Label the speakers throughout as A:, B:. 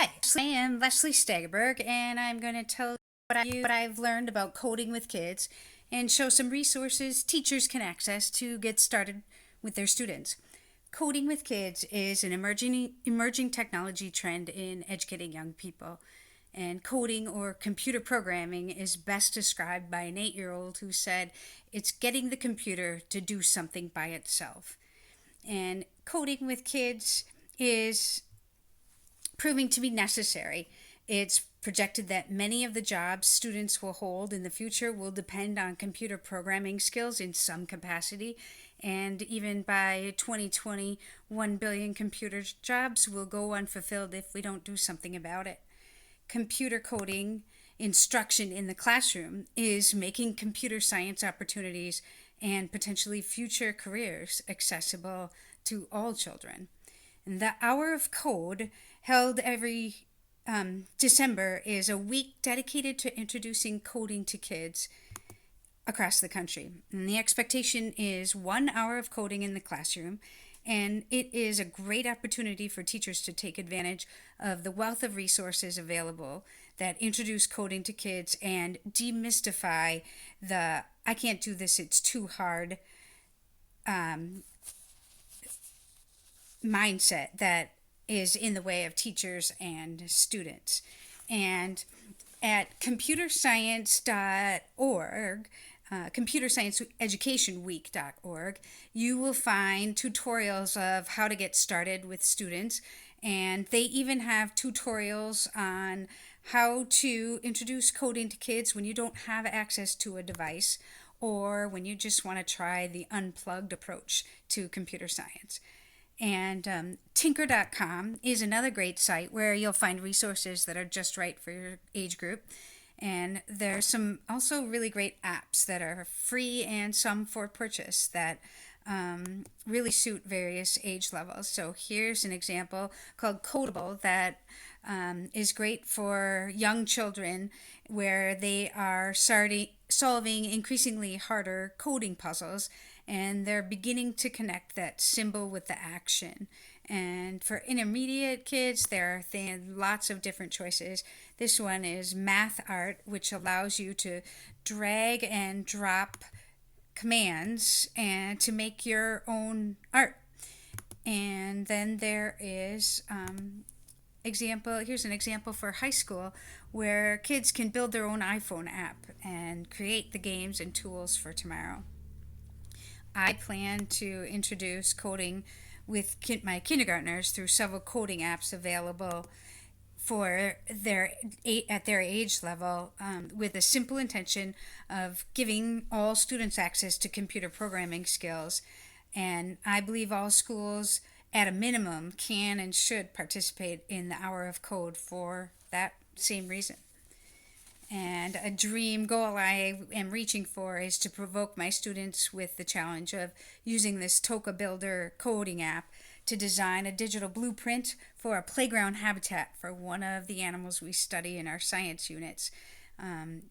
A: Hi, I am Leslie Stageberg, and I'm going to tell you what I've learned about coding with kids and show some resources teachers can access to get started with their students. Coding with kids is an emerging technology trend in educating young people. And coding or computer programming is best described by an 8-year-old who said it's getting the computer to do something by itself. And coding with kids is proving to be necessary. It's projected that many of the jobs students will hold in the future will depend on computer programming skills in some capacity, and even by 2020, 1 billion computer jobs will go unfulfilled if we don't do something about it. Computer coding instruction in the classroom is making computer science opportunities and potentially future careers accessible to all children. And the Hour of Code, held every December, is a week dedicated to introducing coding to kids across the country. And the expectation is 1 hour of coding in the classroom, and it is a great opportunity for teachers to take advantage of the wealth of resources available that introduce coding to kids and demystify the "I can't do this, it's too hard" mindset that is in the way of teachers and students. And at computerscience.org, computerscienceeducationweek.org, you will find tutorials of how to get started with students, and they even have tutorials on how to introduce coding to kids when you don't have access to a device or when you just want to try the unplugged approach to computer science. And tinker.com is another great site where you'll find resources that are just right for your age group. And there's some also really great apps that are free and some for purchase that really suit various age levels. So here's an example called Codable that is great for young children, where they are solving increasingly harder coding puzzles, and they're beginning to connect that symbol with the action. And for intermediate kids, there are lots of different choices. This one is Math Art, which allows you to drag and drop commands and to make your own art. And then there is here's an example for high school where kids can build their own iPhone app and create the games and tools for tomorrow. I plan to introduce coding with my kindergartners through several coding apps available for at their age level, with a simple intention of giving all students access to computer programming skills. And I believe all schools, at a minimum, can and should participate in the Hour of Code for that same reason. And a dream goal I am reaching for is to provoke my students with the challenge of using this Toka Builder coding app to design a digital blueprint for a playground habitat for one of the animals we study in our science units,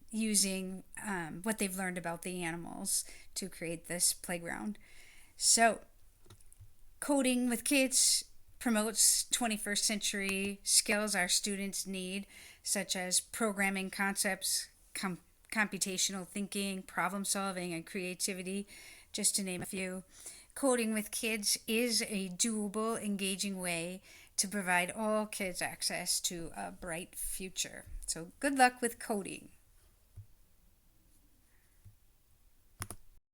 A: using what they've learned about the animals to create this playground. So, coding with kids promotes 21st century skills our students need, such as programming concepts, computational thinking, problem solving, and creativity, just to name a few. Coding with kids is a doable, engaging way to provide all kids access to a bright future. So good luck with coding.